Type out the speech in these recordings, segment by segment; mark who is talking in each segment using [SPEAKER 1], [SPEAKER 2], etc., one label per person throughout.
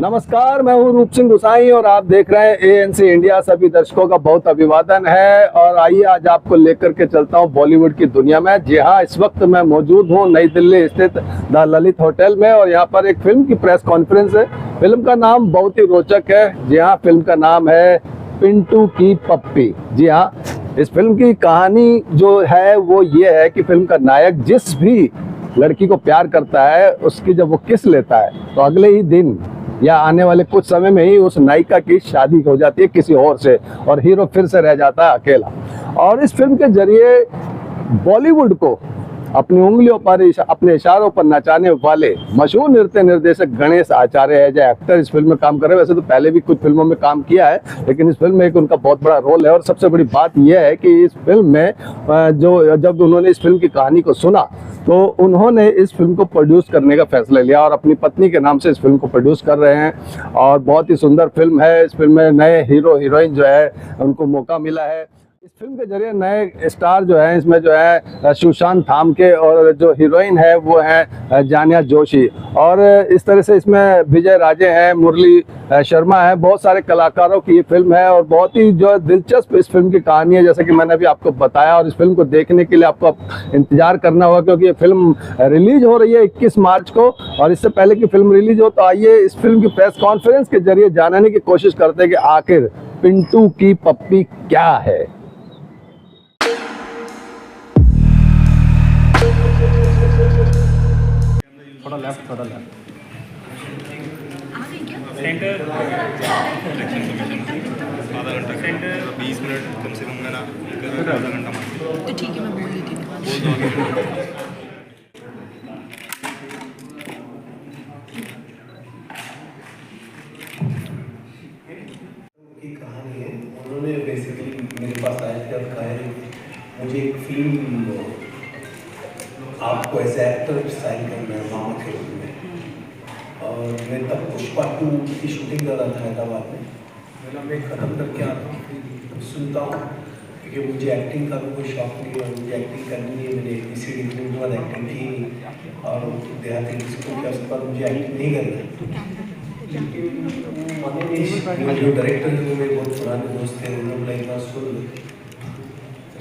[SPEAKER 1] नमस्कार, मैं हूं रूप सिंह गुसाई और आप देख रहे हैं एएनसी इंडिया। सभी दर्शकों का बहुत अभिवादन है और आइए आज आपको लेकर के चलता हूं बॉलीवुड की दुनिया में। जी हां, इस वक्त मैं मौजूद हूं नई दिल्ली स्थित द ललित होटल में और यहां पर एक फिल्म की प्रेस कॉन्फ्रेंस है। फिल्म का नाम बहुत ही रोचक है। जी हाँ, फिल्म का नाम है पिंटू की पप्पी। जी हाँ, इस फिल्म की कहानी जो है वो ये है कि फिल्म का नायक जिस भी लड़की को प्यार करता है उसकी जब वो किस लेता है तो अगले ही दिन या आने वाले कुछ समय में ही उस नायिका की शादी हो जाती है किसी और से और हीरो फिर से रह जाता है अकेला। और इस फिल्म के जरिए बॉलीवुड को अपनी उंगलियों पर अपने इशारों पर नचाने वाले मशहूर नृत्य निर्देशक गणेश आचार्य एज एक्टर इस फिल्म में काम कर रहे हैं। वैसे तो पहले भी कुछ फिल्मों में काम किया है, लेकिन इस फिल्म में एक उनका बहुत बड़ा रोल है। और सबसे बड़ी बात यह है कि इस फिल्म में जब उन्होंने इस फिल्म की कहानी को सुना तो उन्होंने इस फिल्म को प्रोड्यूस करने का फैसला लिया और अपनी पत्नी के नाम से इस फिल्म को प्रोड्यूस कर रहे हैं। और बहुत ही सुंदर फिल्म है। इस फिल्म में नए हीरो हीरोइन जो है उनको मौका मिला है। इस फिल्म के जरिए नए स्टार जो है इसमें जो है सुशांत थामके और जो हीरोइन है वो है जानिया जोशी। और इस तरह से इसमें विजय राजे हैं, मुरली शर्मा है, बहुत सारे कलाकारों की ये फिल्म है। और बहुत ही जो दिलचस्प इस फिल्म की कहानी है, जैसे कि मैंने अभी आपको बताया। और इस फिल्म को देखने के लिए आपको इंतजार करना होगा क्योंकि ये फिल्म रिलीज हो रही है 21 मार्च को। और इससे पहले की फिल्म रिलीज हो तो आइए इस फिल्म की प्रेस कॉन्फ्रेंस के जरिए जानने की कोशिश करते हैं कि आखिर पिंटू की पप्पी क्या है।
[SPEAKER 2] थोड़ा लेफ्ट
[SPEAKER 3] सेंटर आधा घंटा सेंटर 20 मिनट कम से कम मेरा आधा घंटा
[SPEAKER 4] तो ठीक है, मैं बोल देती हूँ।
[SPEAKER 3] बोल दो
[SPEAKER 5] की कहानी है। उन्होंने बेसिकली मेरे पास आए थे और कहा मुझे एक फिल्म आपको एज एक्टर साइन करना है मामा के रूप में। और मैं तब पुष्पा 2 की शूटिंग कर रहा था हैदराबाद में। मैं ख़त्म करके आता हूँ, सुनता हूँ क्योंकि मुझे एक्टिंग का भी कोई शौक नहीं है। मुझे एक्टिंग करनी है। मैंने ABCD के बाद एक्टिंग की और देहाती स्कूल के उसके बाद मुझे एक्टिंग नहीं करना। लेकिन जो डायरेक्टर है वो मेरे बहुत पुराने दोस्त थे। उन्होंने एक बार सुन,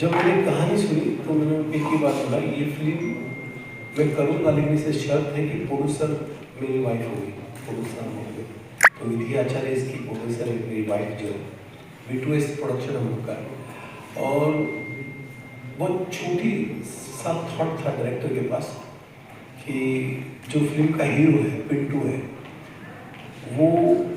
[SPEAKER 5] जब मैंने कहानी सुनी तो मैंने एक ही बात बोला, ये फिल्म मैं करूँगा लेकिन इसे शर्त है कि प्रोड्यूसर मेरी वाइफ होगी, प्रोड्यूसर होगी। तो विधि आचार्य इसकी प्रोड्यूसर है, मेरी वाइफ जो B2S प्रोडक्शन हम लोग का। और बहुत छोटी सा थॉट था डायरेक्टर के पास कि जो फिल्म का हीरो है पिंटू है, वो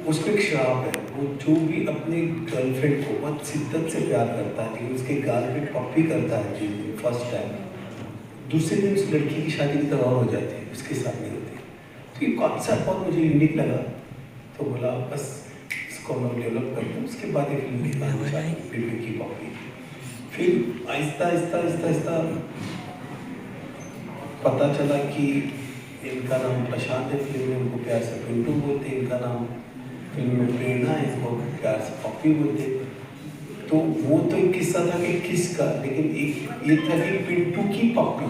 [SPEAKER 5] उसको एक शराब है। वो जो भी अपनी गर्लफ्रेंड को बहुत शिद्दत से प्यार करता है लेकिन उसके गाल पे पप्पी करता है जिस दिन फर्स्ट टाइम, दूसरे दिन उस लड़की की शादी की तरह हो जाती है, उसके साथ नहीं होती। तो ये कॉन्सेप्ट बहुत मुझे यूनिक लगा। तो बोला बस इसको हम डेवलप करते हैं। उसके बाद ये फिल्म की कहानी चालू, पिंटू की पप्पी। फिर आहिस्ता आहिस्ता आहिस्ता आहिस्ता पता चला कि इनका नाम प्रशांत है, फिल्म में उनको प्यार से पिंटू बोलते हैं। इनका नाम फिल्म में प्रेरणा है, इनको प्यार से पप्पी बोलते। तो वो तो एक किस्सा था कि किसका, लेकिन एक ये था कि पिंटू की पप्पी,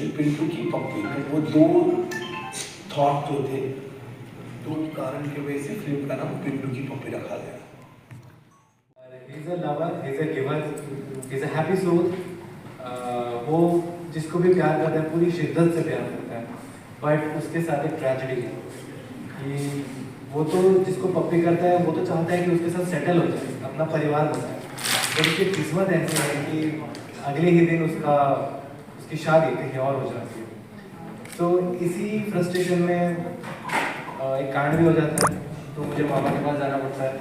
[SPEAKER 5] एक पिंटू की पप्पी। तो वो दो थॉट जो थे, दो कारण की वजह से फिल्म का नाम पिंटू की पप्पी रखा गया।
[SPEAKER 2] He's a lover, he's a giver, he's a happy soul. वो जिसको भी प्यार करता है पूरी शिद्दत से प्यार करता है, बट उसके साथ एक ट्रेजेडी है कि वो तो जिसको पप्पी करता है वो तो चाहता है कि उसके साथ सेटल हो जाए, अपना परिवार बनाए। तो उसकी किस्मत ऐसी है कि अगले ही दिन उसकी शादी कहीं और हो जाती है। तो इसी फ्रस्ट्रेशन में एक कांड भी हो जाता है। तो मुझे मामा के पास जाना पड़ता है।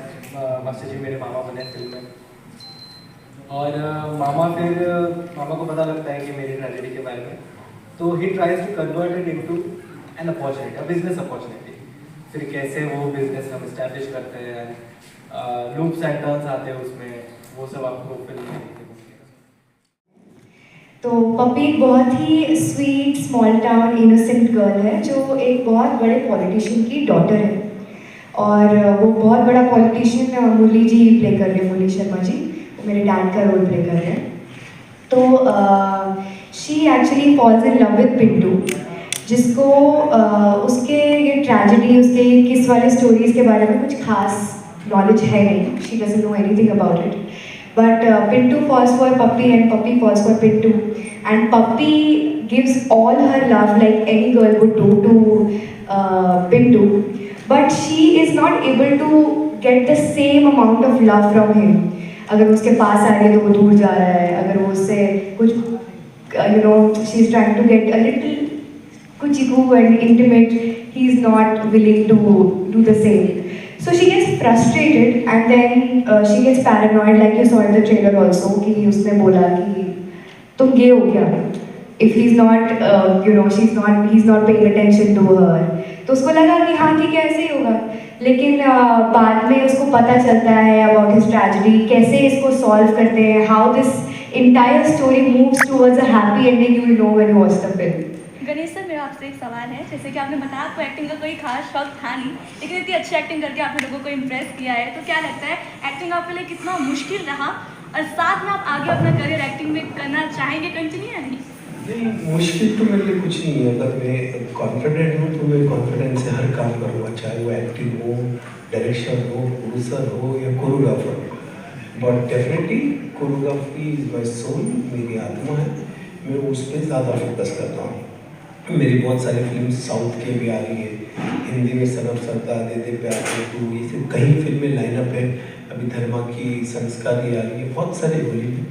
[SPEAKER 2] मास्टर जी मेरे मामा बने फिल्म में। और मामा को पता लगता है कि मेरी ट्रेजेडी के बारे में। तो he tries to convert it into an opportunity, a business opportunity. फिर कैसे वो बिजनेस हम इस्टेब्लिश करते हैं, लूप्स एंड टर्न्स आते हैं उसमें, वो सब आपको फिल्म में देखने को मिलेगा।
[SPEAKER 6] तो पप्पी एक बहुत ही sweet small town innocent girl है जो एक बहुत बड़े पॉलिटिशियन की डॉटर है। और वो बहुत बड़ा पॉलिटिशियन मुरली जी प्ले कर रहे हैं, मुरली शर्मा जी, वो मेरे डैड का रोल प्ले कर रहे हैं। तो she actually falls in love with Pintu, जिसको उसके ये ट्रेजेडी, उसके किस वाले स्टोरीज के बारे में कुछ खास नॉलेज है नहीं. She doesn't know anything about it. But Pintu falls for Puppy and Puppy falls for Pintu. And Puppy gives all her love like any girl would do to Pintu. But she is not able to get the same amount of love from him. अगर उसके पास आ रही है तो वो दूर जा रहा है. अगर वो उससे कुछ she is trying to get a little kuchiku and intimate, he is not willing to do the same. So she gets frustrated and then she gets paranoid, like you saw in the trailer also, कि उसने बोला कि तुम गे हो क्या? If he's not, he's not paying attention to her. तो उसको लगा कि हाँ ठीक है ऐसे ही होगा. लेकिन बाद में उसको पता चलता है about his tragedy, कैसे इसको solve करते हैं, how this entire story moves towards a happy ending. You will know when you watch the film.
[SPEAKER 7] Ganesh sir, मेरा आपसे एक सवाल है. जैसे कि आपने बताया आपको एक्टिंग का कोई खास शौक था नहीं, लेकिन इतनी अच्छी एक्टिंग करके आपने लोगों को इम्प्रेस किया है, तो क्या लगता है एक्टिंग आपके लिए कितना मुश्किल रहा, और साथ में आप आगे अपना करियर एक्टिंग में करना चाहेंगे कंटिन्यू या नहीं?
[SPEAKER 5] नहीं, मुश्किल तो मेरे लिए कुछ नहीं है. अगर मैं कॉन्फिडेंट हूँ तो मैं कॉन्फिडेंस से हर काम करूँगा, चाहे वो एक्टिंग हो, डायरेक्शन हो, प्रोड्यूसर हो या कोरियोग्राफर हो. But definitely choreography is my soul, मेरी आत्मा है. मैं उस पर ज़्यादा फोकस करता हूँ. मेरी बहुत सारी फिल्म साउथ के भी आ रही है, हिंदी में सनम सरदार, दे दे प्यार तू, ये सब कई फिल्में लाइनअप है. अभी धर्मा की संस्कारी आ रही है, बहुत सारे बॉलीवुड.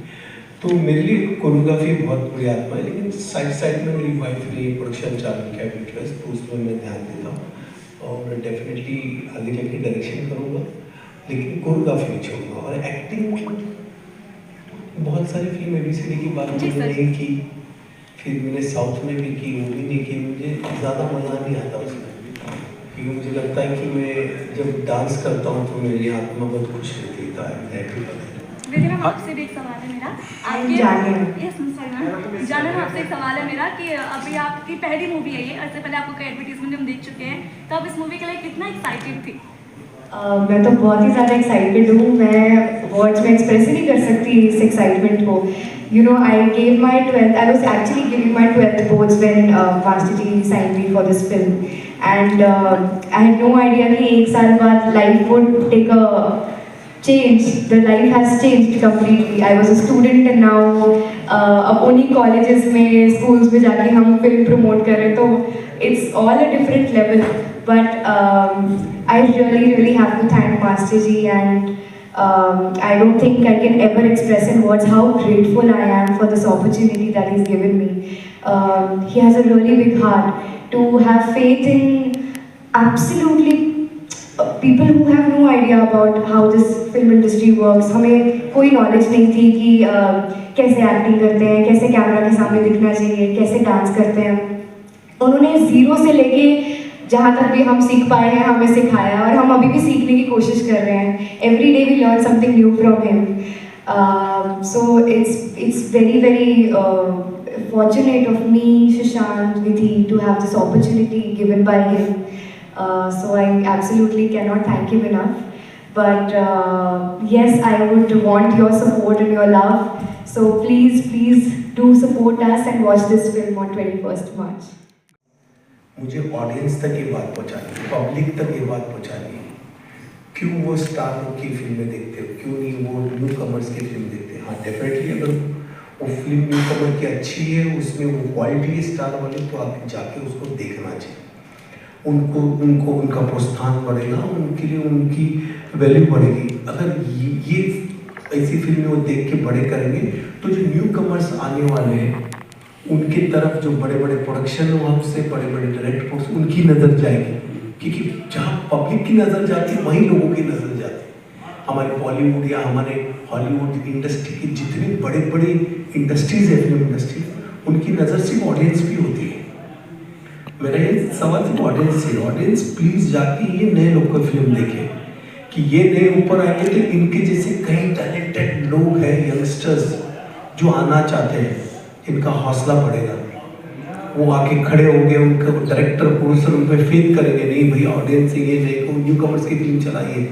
[SPEAKER 5] तो मेरे लिए कोरियोग्राफी बहुत बड़ी आत्मा है. लेकिन साइड में मेरी वाइफ ने प्रोडक्शन चालू किया इंटरेस्ट, तो उसमें मैं ध्यान देता हूँ और डेफिनेटली आगे जाके डायरेक्शन करूँगा, लेकिन कोरियोग्राफी नहीं छोड़ूंगा. और एक्टिंग बहुत सारी फिल्म ABCD की बात मैंने नहीं की, फिर मैंने साउथ में भी की, वो भी नहीं की. मुझे ज़्यादा मज़ा नहीं आता उसमें, क्योंकि मुझे लगता है कि मैं जब डांस करता हूँ तो मेरी आत्मा बहुत खुश रहती है.
[SPEAKER 7] मैम आपसे भी एक सवाल है मेरा. जानना आपसे एक सवाल है मेरा कि अभी आपकी पहली मूवी है ये, इससे पहले आपको कई एडवर्टीजमेंट हम देख चुके हैं, तो आप इस मूवी के लिए कितना एक्साइटेड थी?
[SPEAKER 6] मैं तो बहुत ही ज़्यादा एक्साइटेड हूँ. मैं वर्ड्स में एक्सप्रेस ही नहीं कर सकती इस एक्साइटमेंट को. I gave my 12th, I was actually giving my 12th boards when Master Ji signed me for this film. And I had no idea कि एक साल बाद life would take a change. The life has changed completely. I was a student and now अब उन्हीं colleges में, schools में जाके हम film promote कर रहे हैं, तो it's all a different level. But I really have to thank Master Ji, and I don't think I can ever express in words how grateful I am for this opportunity that he's given me. He has a really big heart to have faith in absolutely people who have no idea about how this film industry works. हमें कोई knowledge नहीं थी कि कैसे acting करते हैं, कैसे camera के सामने दिखना चाहिए, कैसे डांस करते हैं. उन्होंने ज़ीरो से लेके जहाँ तक भी हम सीख पाए हैं हमें सिखाया, और हम अभी भी सीखने की कोशिश कर रहे हैं. Every day we learn something new from him. So it's very fortunate of me, Shashank, Vidhi, to have this opportunity given by him. So I absolutely cannot thank him enough. But yes, I would want your support and your love. So please do support us and watch this film on 21st March.
[SPEAKER 5] मुझे audience तक ये बात पहुंचानी है, public तक ये बात पहुंचानी है. क्यों वो स्टार की फिल्में देखते हो, क्यों नहीं वो न्यू कमर्स की फिल्म देखते हैं? हाँ, डेफिनेटली अगर वो फिल्म न्यू कमर की अच्छी है, उसमें वो क्वालिटी स्टार वाली, तो आप जाके उसको देखना चाहिए. उनको उनका प्रोत्साहन बढ़ेगा, उनके लिए उनकी वैल्यू बढ़ेगी. अगर ये ऐसी फिल्में वो देख के बड़े करेंगे, तो जो न्यू कमर्स आने वाले हैं उनकी तरफ जो बड़े बड़े प्रोडक्शन हाउस से, बड़े बड़े डायरेक्टर्स, उनकी नज़र जाएगी. क्योंकि जहाँ पब्लिक की नज़र जाती है वहीं लोगों की नज़र जाती है. हमारे बॉलीवुड या हमारे हॉलीवुड इंडस्ट्री की जितनी बड़े बड़े इंडस्ट्रीज है, फिल्म इंडस्ट्री, उनकी नज़र सिर्फ ऑडियंस भी होती है. मेरा ये सवाल सिर्फ ऑडियंस से, ऑडियंस प्लीज़ जाके ये नए लोग को फिल्म देखें, कि ये नए ऊपर आएंगे तो इनके जैसे कई टैलेंटेड लोग हैं, यंगस्टर्स जो आना चाहते हैं, इनका हौसला बढ़ेगा. वो आके खड़े होंगे, उनका डायरेक्टर प्रोड्यूसर उन पर फेथ करेंगे, नहीं भाई ऑडियंस से ये नहीं को न्यू कमर्स की फिल्म चलाइए.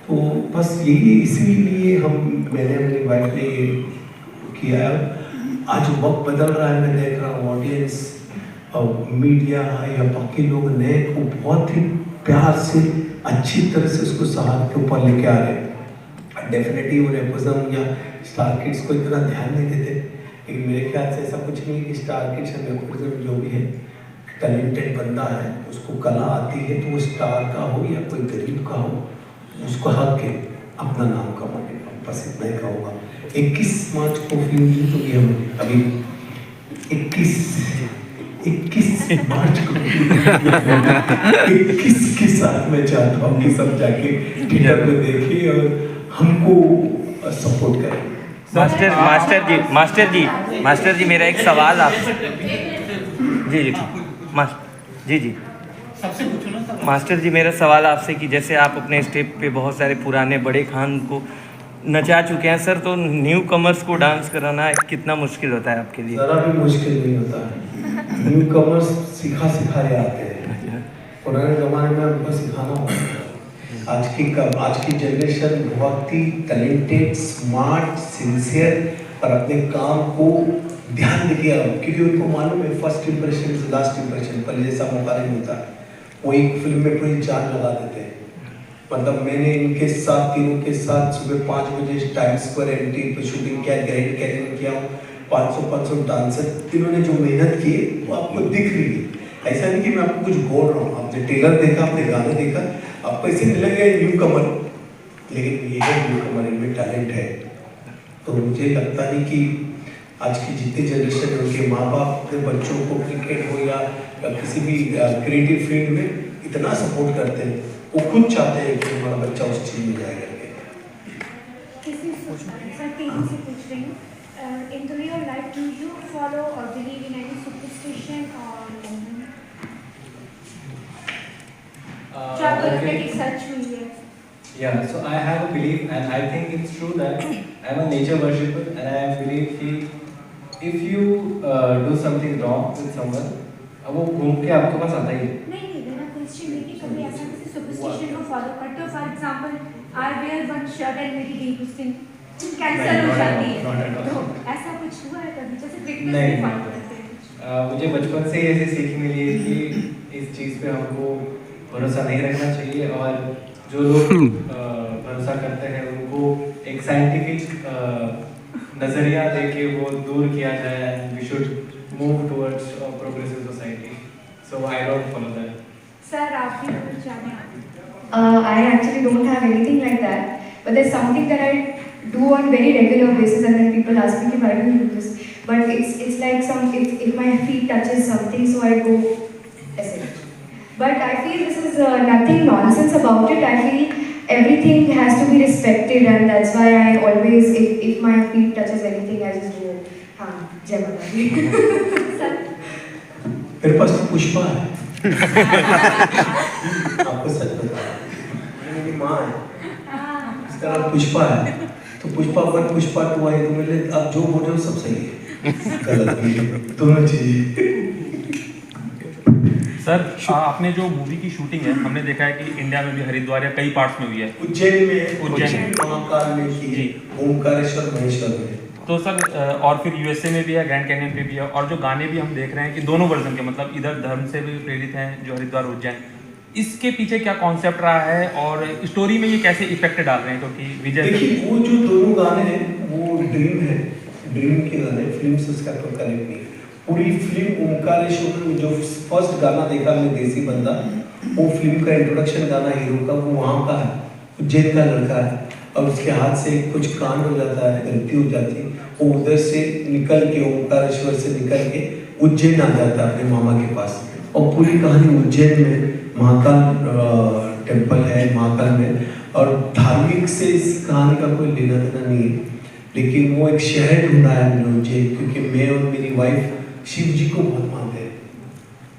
[SPEAKER 5] तो बस यही इसीलिए मैंने अपनी वाइफ ने किया. आज वक्त बदल रहा है, मैं देख रहा हूँ ऑडियंस मीडिया या बाकी लोग नए को बहुत ही प्यार से अच्छी तरह से उसको सहार के ऊपर लेके आ रहे हैं। डेफिनेटली वो नेपोटिज्म या स्टार किड्स को इतना ध्यान नहीं देते, लेकिन मेरे ख्याल से ऐसा कुछ नहीं है कि स्टार किड्स या नेपोटिज्म जो भी है, टैलेंटेड बंदा है, उसको कला आती है, तो वो स्टार का हो या कोई गरीब का हो, उसको हक है अपना नाम कमाने का। बस इतना ही कहूँगा। 21 मार्च को फिल्म रिलीज होगी, हम अभी 21 मार्च को 21 के साथ मैं चाहता हूँ कि सब जाके थिएटर में देखिए और हमको सपोर्ट करें।
[SPEAKER 8] मास्टर जी मेरा एक सवाल आपसे। जी मास्टर जी मेरा सवाल आपसे कि जैसे आप अपने स्टेप पे बहुत सारे पुराने बड़े खान को नचा चुके हैं सर, तो न्यू कमर्स को डांस कराना कितना मुश्किल होता है आपके लिए?
[SPEAKER 5] ज़रा भी मुश्किल नहीं होता है। न्यू कमर्स सिखाए आते हैं, पुराने ज़माने में हमको सिखाना होता है। आज की जनरेशन बहुत ही टैलेंटेड, स्मार्ट, सिंसियर और अपने काम को ध्यान देके, क्योंकि उनको मालूम है first impression is last impression, पहले जैसा मौका नहीं मिलता। वो एक फिल्म में पूरी जान लगा देते हैं। मतलब मैंने इनके साथ, तीनों के साथ सुबह 5 बजे टाइम्स स्क्वायर एंट्री पे शूटिंग किया, ग्रैंड कैनियन में किया। 500 डांसर इन्होंने जो मेहनत की वो आपको दिख रही है। ऐसा नहीं कि मैं आपको कुछ बोल रहा हूँ, आपने ट्रेलर देखा, आपने गाने देखा, आपको ऐसे नहीं लगे न्यू कमर, लेकिन ये है न्यू कमर, इनमें टैलेंट है। तो मुझे लगता नहीं कि आज की जितनी जनरेशन है उनके माँ बाप अपने बच्चों को क्रिकेट हो या किसी भी क्रिएटिव फील्ड में इतना सपोर्ट करते हैं, वो खुद चाहते हैं कि हमारा बच्चा उस चीज़ में जाए करके।
[SPEAKER 9] In your life, do you follow or believe in any superstition or prophetic such way?
[SPEAKER 2] Yeah, so I have a belief and I think it's true that I'm a nature worshipper and I believe that if you do something wrong with someone, वो घूम के आपके पास आता ही है।
[SPEAKER 9] नहीं, मेरा question है कि कभी ऐसा किसी सुपरस्टिशन को फॉलो करते हो? For example, I wear one shirt and मेरी डेट उस दिन कैंसिल हो जाती है, तो ऐसा कुछ हुआ है कभी? जैसे फिटनेस में फॉलो करते हैं।
[SPEAKER 2] मुझे बचपन से ही ऐसी सीख मिली है कि इस चीज़ पे हमको भरोसा नहीं रखना चाहिए और जो लोग भरोसा करते हैं उनको एक साइंटिफिक नज़रिया देके वो दूर किया जाए। We should move towards progressive society, so I don't follow that.
[SPEAKER 9] Sir, आप भी कुछ जाने?
[SPEAKER 6] I actually don't have anything like that, but there's something that I do on very regular basis, and then people ask me, why do you do this? But it's like if my feet touches something, so I go essay. But I feel this is nothing nonsense about it. I feel everything has to be respected, and that's why I always, if my feet touches anything, I just go, हाँ, जय माता दी।
[SPEAKER 5] मेरे पास तो पुष्पा है। आपको सच बता, मेरी माँ है, इसका नाम पुष्पा है, तो पुष्पा 1 पुष्पा 2 आई, तो मेरे लिए आप जो बोल रहे हो सब सही है, गलत भी है, दोनों चीजें।
[SPEAKER 10] सर, आपने जो मूवी की शूटिंग है, हमने देखा है कि इंडिया में भी हरिद्वार या कई पार्ट्स में हुई है।
[SPEAKER 5] उज्जैन में, महाकाल में की है, ओमकारेश्वर महेश्वर में।
[SPEAKER 10] तो सर, और फिर यूएसए में भी है, ग्रैंड कैनियन पे भी है, और जो गाने भी हम देख रहे हैं कि दोनों वर्जन के, मतलब इधर धर्म से भी प्रेरित हैं जो हरिद्वार उज्जैन, इसके पीछे क्या कॉन्सेप्ट रहा है और स्टोरी में ये कैसे इफेक्ट डाल रहे हैं? क्योंकि विजय,
[SPEAKER 5] देखिए वो जो दोनों गाने हैं वो ड्रीम है, ड्रीम के गाने, फिल्म से उसका कोई कनेक्ट नहीं। पूरी फिल्म ओमकारेश्वर में जो फर्स्ट गाना देखा मैं, देसी बंदा, वो फिल्म का इंट्रोडक्शन गाना हीरो का, वो वहाँ का है, उज्जैन का लड़का है, और उसके हाथ से कुछ कांड हो जाता है, गलती हो जाती है, वो उधर से निकल के, ओमकारेश्वर से निकल के उज्जैन आ जाता है अपने मामा के पास। और पूरी कहानी उज्जैन में महाकाल टेम्पल है, महाकाल में, और धार्मिक से इस कहानी का कोई लेना देना नहीं है, लेकिन वो एक शहर ढूंढा है हमने उज्जैन, क्योंकि मैं और मेरी वाइफ शिव जी को बहुत मानते हैं।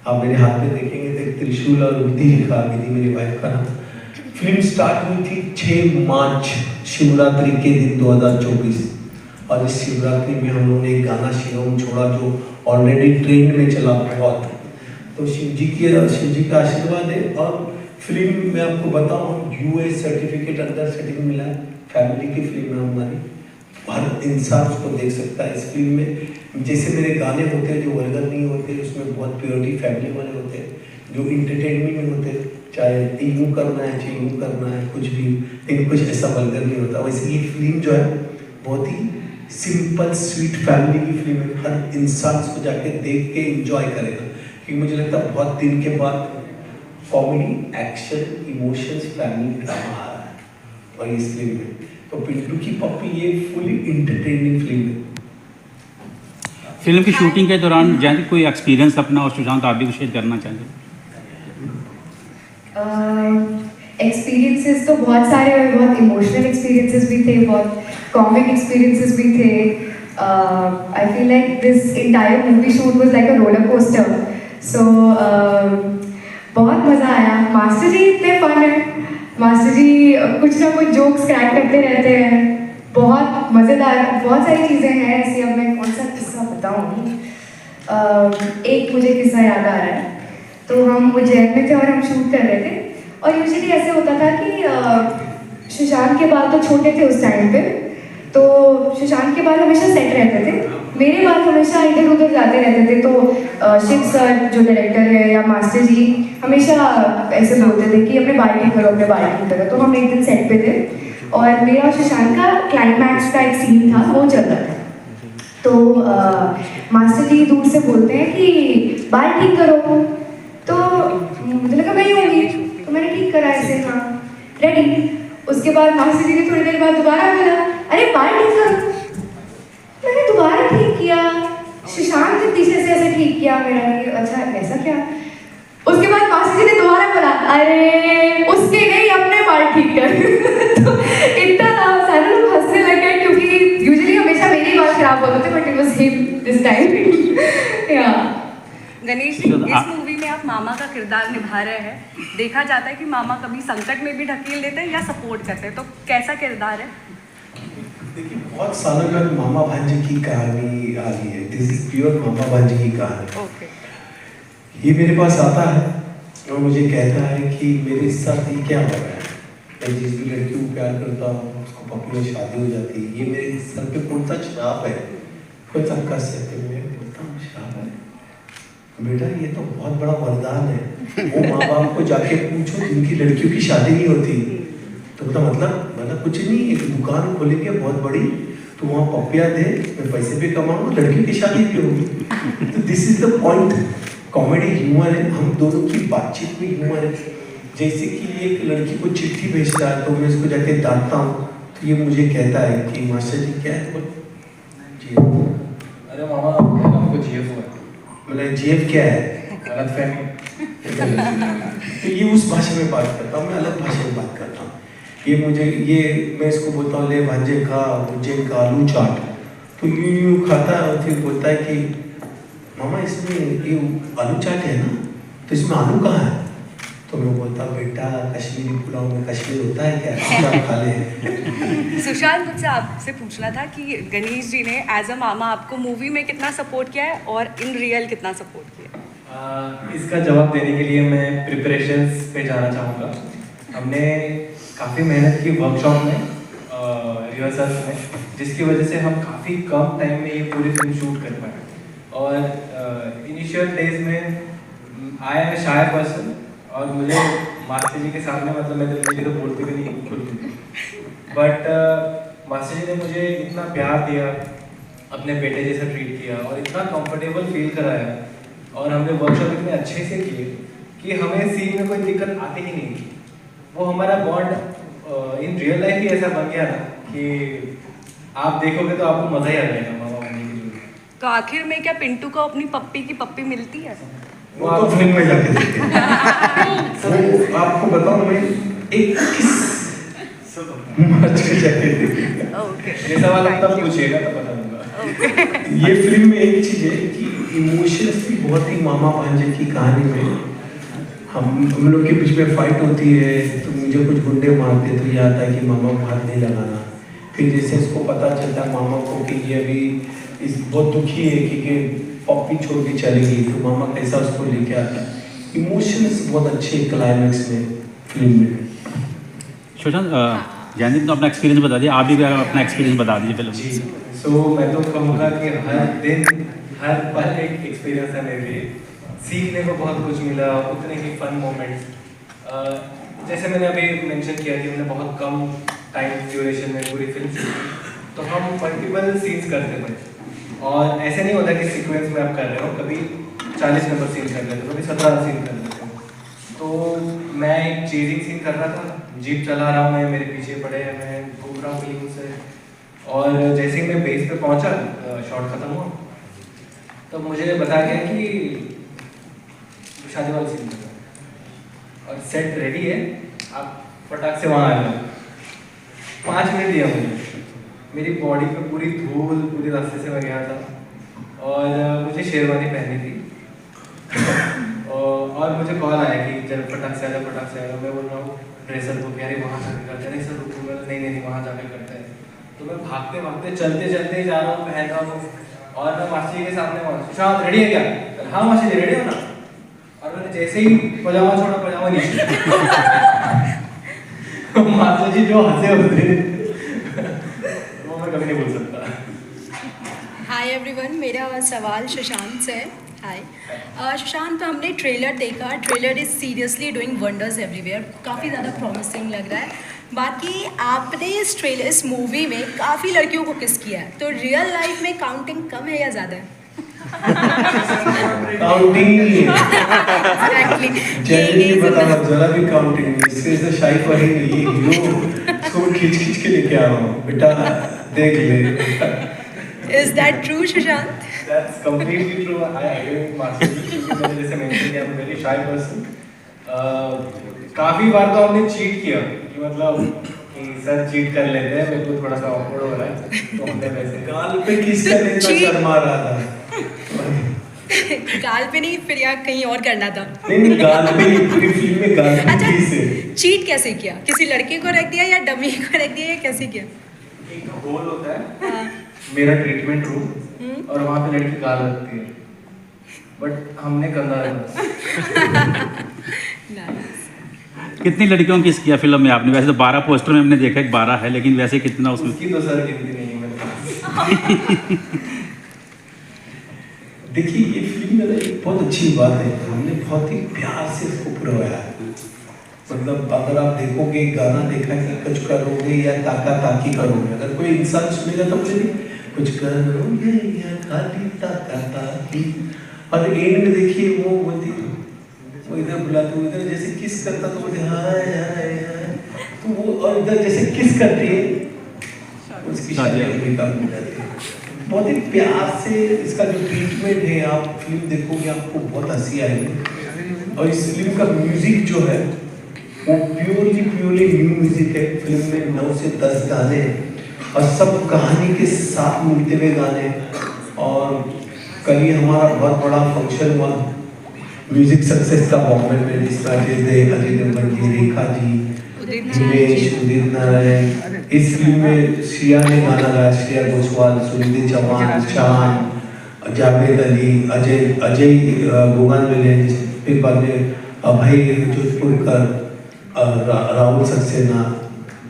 [SPEAKER 5] आप मेरे हाथ में देखेंगे तो त्रिशूल और विधि लिखा, विधि मेरी वाइफ का नाम। फिल्म स्टार्ट हुई थी 6 मार्च शिवरात्रि के दिन 2024, और इस शिवरात्रि में हम लोगों ने एक गाना शिवम छोड़ा जो ऑलरेडी ट्रेंड में चला बहुत। तो शिव जी का आशीर्वाद है। और फिल्म में आपको बताऊं, यूएस सर्टिफिकेट अंदर सेटिंग मिला है, फैमिली की फिल्म है हमारी। हर इंसान उसको देख सकता है इस फिल्म में। जैसे मेरे गाने होते हैं जो वल्गर नहीं होते, उसमें बहुत प्योरिटी फैमिली वाले होते हैं, जो इंटरटेनमेंट में होते हैं, चाहे यूँ करना है चाहे यूँ करना है, कुछ भी, लेकिन कुछ ऐसा वल्गर नहीं होता। वैसे ये फिल्म जो है बहुत ही सिंपल स्वीट फैमिली की फिल्म है। हर इंसान इसको जाके देख के एंजॉय करेगा, क्योंकि मुझे लगता है बहुत दिन के बाद comedy, action, emotions, family drama आ रहा है और इस फिल्म में तो पिंटू की पप्पी ये फुली इंटरटेनिंग फिल्म है।
[SPEAKER 11] फिल्म की शूटिंग के दौरान जैसे कोई एक्सपीरियंस अपना और सुशांत आप भी शेयर करना चाहेंगे?
[SPEAKER 6] एक्सपीरियंसेस तो बहुत सारे हुए, बहुत इमोशनल एक्सपीरियंसेस भी थे, बहुत कॉमिक एक्सपीरियंसेस भी थे। I feel like this entire movie shoot was like a roller coaster. So बहुत मज़ा आया। मास्टर जी इतने फन है, मास्टर जी कुछ ना कुछ जोक्स क्रैक करते रहते हैं, बहुत मज़ेदार, बहुत सारी चीज़ें हैं ऐसी। अब मैं कौन सा किस्सा बताऊँ? एक मुझे किस्सा याद आ रहा है। तो हम उज्जैन में थे और हम शूट कर रहे थे, और यूजुअली ऐसे होता था कि सुशांत के बाल तो छोटे थे उस टाइम पे, तो सुशांत के बाल हमेशा सेट रहते थे, मेरे बाल हमेशा इधर उधर जाते रहते थे। तो शिव सर जो डायरेक्टर है या मास्टर जी हमेशा ऐसे बोलते थे कि अपने बाल ठीक करो, अपने बाल ठीक करो। तो हम एक दिन सेट पे थे और मेरा और सुशांत का क्लाइमैक्स का एक सीन था, वो चल रहा था। तो मास्टर जी दूर से बोलते हैं कि बाल ठीक करो, तो मुझे लगा मैं ही होंगी, तो मैंने ठीक करा ऐसे, हाँ रेडी। उसके बाद मास्टर जी ने थोड़ी देर बाद दोबारा बोला, अरे बाल ठीक करो। मैंने दोबारा ठीक किया, सुशांत ने पीछे से ऐसे ठीक किया मेरा कि अच्छा ऐसा क्या। उसके बाद मास्टर जी ने दोबारा बोला, अरे उसके नहीं अपने बाल ठीक कर। तो इतना था, सारे लोग हंसने लगे क्योंकि यूजुअली हमेशा मेरे बाल खराब होते थे, but it was him this time. या
[SPEAKER 4] गणेश जी, इस मूवी में आप मामा का किरदार निभा रहे हैं। देखा जाता है कि मामा कभी संकट में भी ढकेल देते हैं या सपोर्ट करते हैं, तो कैसा किरदार है?
[SPEAKER 5] देखिए बहुत सालों बाद मामा भांजे की कहानी आ गई है। दिस इज प्योर मामा भांजे की कहानी।
[SPEAKER 4] ओके।
[SPEAKER 5] ये मेरे पास आता है और मुझे कहता है कि मेरे साथ ये क्या हो रहा है, मैं जिस भी लड़की को प्यार करता हूँ उसको पप्पी में शादी हो जाती है, ये मेरे सर पे कौन सा श्राप है, कौन सा कष्ट है। मैं बोलता हूँ श्राप है बेटा, ये तो बहुत बड़ा वरदान है। वो माँ बाप को जाके पूछो जिनकी लड़कियों की शादी नहीं होती, तो मतलब कुछ नहीं, एक दुकान खोलेंगे बहुत बड़ी, तो वहाँ पपिया दे, मैं पैसे भी कमाऊँ, लड़कियों की शादी भी होगी। तो this is the point. Comedy humour है, हम दोनों की बातचीत में ह्यूमर है। जैसे कि एक लड़की को चिट्ठी भेजता है तो मैं उसको जाके डांटता हूँ, तो ये मुझे कहता है कि मास्टर जी क्या है, जी
[SPEAKER 2] अरे मामा आपको जीएफ हुआ है।
[SPEAKER 5] मतलब जीएफ क्या है,
[SPEAKER 2] गलतफहमी।
[SPEAKER 5] तो ये उस भाषा में बात करता हूँ, मैं अलग भाषा में बात करता हूँ। मैं इसको बोलता हूँ ले भांजे का उज्जैन का आलू चाट, तो यूं खाता है और फिर बोलता है कि मामा इसमें ये आलू चाट है ना, तो इसमें आलू कहाँ है। तो मैं बोलता बेटा कश्मीरी पुलाव में कश्मीर होता है क्या, आप खा ले।
[SPEAKER 4] सुशांत, मुझसे आपसे पूछना था कि गणेश जी ने एज अ मामा आपको मूवी में कितना सपोर्ट किया है और इन रियल कितना सपोर्ट किया है?
[SPEAKER 2] इसका जवाब देने के लिए मैं प्रिपरेशंस पे जाना चाहूँगा। हमने काफ़ी मेहनत की वर्कशॉप में, रिहर्सल्स में, जिसकी वजह से हम काफ़ी कम टाइम में ये पूरी फिल्म शूट कर पाए। और इनिशियल डेज में I M A shy person, और मुझे मास्टर जी के सामने मतलब मैं तो बोलती भी नहीं खुलती, बट मास्टर जी ने मुझे इतना प्यार दिया, अपने बेटे जैसा ट्रीट किया और इतना कंफर्टेबल फील कराया, और हमने वर्कशॉप इतने अच्छे से किए कि हमें सीन में कोई दिक्कत आती ही नहीं। वो हमारा बॉन्ड इन रियल लाइफ ही ऐसा बन गया ना कि आप देखोगे तो आपको मज़ा ही आ जाएगा मामा बनने के लिए।
[SPEAKER 4] तो आखिर में क्या पिंटू को अपनी पप्पी की पप्पी मिलती है?
[SPEAKER 5] वो तो फिल्म में जाके देखते। वो आपको बताऊं मैं एक
[SPEAKER 2] ये सवाल आप तब पूछिएगा तो बता दूंगा।
[SPEAKER 5] ये फिल्म में एक चीज है कि इमोशंस भी बहुत ही मामा भांजे की कहानी में हम लोग के बीच में फाइट होती है, तो मुझे कुछ गुंडे मारते तो ये आता है कि मामा को हाथ नहीं लगाना। फिर जैसे इसको पता चलता है मामा को कि ये अभी बहुत दुखी है कि पप्पी छोड़ के चलेगी, तो मामा कैसा उसको लेके आता है। इमोशंस बहुत अच्छे क्लाइमैक्स में फिल्म में।
[SPEAKER 11] सुशांत, जैनदीप तो अपना एक्सपीरियंस बता दिए, आप भी अपना एक्सपीरियंस बता दीजिए फिल्म
[SPEAKER 2] जी सो मैं तो कहूँगा कि हर दिन हर पल एक एक्सपीरियंस है मेरे लिए, सीखने को बहुत कुछ मिला, उतने ही फन मोमेंट्स। जैसे मैंने अभी मेंशन किया कि हमने बहुत कम टाइम ड्यूरेशन में पूरी फिल्म सीखी, तो हम मल्टीपल सीन्स करते थे और ऐसे नहीं होता कि सीक्वेंस में आप कर रहे हो, कभी 40 नंबर सीन कर लेते हो, कभी 17 सीन कर लेते हो। तो मैं एक चेजिंग सीन कर रहा था, जीप चला रहा हूँ मैं, मेरे पीछे पड़े हैं, मैं घूम रहा हूँ फिल्म से, और जैसे ही मैं बेस पे पहुँचा शॉट खत्म हुआ तो मुझे बताया गया कि शादी वाला सीन कर और सेट रेडी है, आप फटाक से वहाँ आ जाओ। 5 मिनट दिया मुझे, मेरी बॉडी पे पूरी धूल, पूरी रास्ते से मैं गया था और मुझे शेरवानी पहनी थी और मुझे कॉल आया कि चल फटाक से आया। मैं बोल रहा हूँ ड्रेसर को, यार वहाँ जाकर करते हैं, नहीं सर रुको, नहीं वहाँ जाकर करते हैं। तो मैं भागते भागते चलते जा रहा हूँ, पहन रहा हूँ और मैं मासी जी के सामने वहाँ, सुशांत रेडी है क्या? हाँ मासी जी रेडी हो ना। और मैंने जैसे ही पजामा छोड़ा, पजामा नीचे मासी जी जो हंसे वो मैं कभी नहीं भूल सकता।
[SPEAKER 12] हाय एवरीवन, मेरा सवाल सुशांत से है। हाय सुशांत, हमने ट्रेलर देखा, trailer is seriously doing wonders everywhere, काफ़ी ज़्यादा प्रॉमिसिंग लग रहा है। बाकी आपने इस मूवी में काफ़ी लड़कियों को किस किया है, तो रियल लाइफ में काउंटिंग कम है या ज़्यादा है?
[SPEAKER 5] काउंटिंग नहीं है, जनरली बताओ, जरा भी काउंटिंग नहीं। इससे शाही फरीद ये हीरो इसको खींच के लेके आ रहा हूँ, बेटा देख ले।
[SPEAKER 12] Is that true, Sushant?
[SPEAKER 2] That's completely true. I agree with Marcel, क्योंकि मैंने जैसे मेंशन किया, I'm a very shy person. काफी बार तो हमने चीट किया कि मतलब कि सर चीट कर लेते हैं, मेरे को थोड़ा सा awkward हो रहा है, तो हमने वैसे
[SPEAKER 5] गाल पे किस करने का शर्मा रहा था।
[SPEAKER 12] गाल पे नहीं, फिर या कहीं और करना था?
[SPEAKER 5] नहीं गाल पे, पूरी फिल्म में गाल पे।
[SPEAKER 12] अच्छा, चीट कैसे किया? किसी लड़के को रख दिया या डमी को रख दिया या कैसे किया?
[SPEAKER 2] एक होल होता है मेरा ट्रीटमेंट रूम और वहाँ पे लड़की गाल रखती है, बट हमने कंधा रखा।
[SPEAKER 11] कितनी लड़कियों की किस किया फिल्म में आपने? वैसे तो 12 पोस्टर में हमने देखा 12 है, लेकिन वैसे कितना उसमें?
[SPEAKER 2] उसकी तो सर गिनती नहीं है मेरे पास।
[SPEAKER 5] देखिए ये फिल्म में एक बहुत अच्छी बात है, हमने बहुत ही प्यार से इसको पुरवाया। मतलब अगर आप देखोगे, गाना देखा कि कुछ करोगे या ताका ताकी करोगे, अगर कोई इंसान सुनेगा तो बोले कुछ करोगे या खाली ताका ताकी, और एंड में देखिए वो बोलती, वो इधर बुलाते, वो इधर जैसे किस करता तो बोलते हाय हाय हाय, तो वो और इधर जैसे किस करती है, उसकी शादी हो जाती है। बहुत ही प्यार से इसका जो ट्रीटमेंट है, आप फिल्म देखोगे आपको बहुत हंसी आएगी। और इस फिल्म का म्यूजिक जो है वो प्योरली न्यू म्यूजिक है। फिल्म में 9 से 10 गाने हैं और सब कहानी के साथ मिलते हुए गाने। और कल ही हमारा बहुत बड़ा फंक्शन हुआ म्यूजिक सक्सेस का बॉम्बे में, जिसमें अजय देवगन जी, रेखा जी, उमेश, उदित नारायण। इस फिल्म में श्रिया ने गाना गाया, श्रेया घोषाल, सुनिधि चौहान, शान, जावेद अली, अजय गोगान मिले, फिर बाद में अभय जोधपुरकर, राहुल सक्सेना।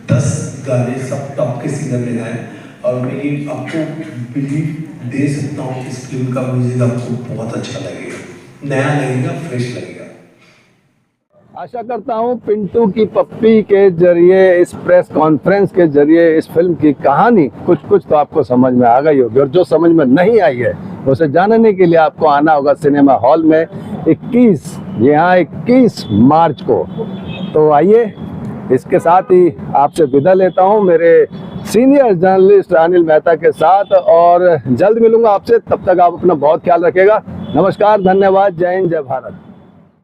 [SPEAKER 5] 10 गाने सब टॉप के सिंगर ने गाए और मेरी आपको बिलीव दे सकता हूँ इस फिल्म का म्यूजिक आपको बहुत अच्छा लगेगा, नया लगेगा, फ्रेश लगेगा।
[SPEAKER 1] आशा करता हूं पिंटू की पप्पी के जरिए, इस प्रेस कॉन्फ्रेंस के जरिए इस फिल्म की कहानी कुछ तो आपको समझ में आ गई होगी, और जो समझ में नहीं आई है उसे जानने के लिए आपको आना होगा सिनेमा हॉल में 21 मार्च को। तो आइए, इसके साथ ही आपसे विदा लेता हूं मेरे सीनियर जर्नलिस्ट अनिल मेहता के साथ, और जल्द मिलूंगा आपसे। तब तक आप अपना बहुत ख्याल रखिएगा। नमस्कार, धन्यवाद, जय हिंद, जय भारत।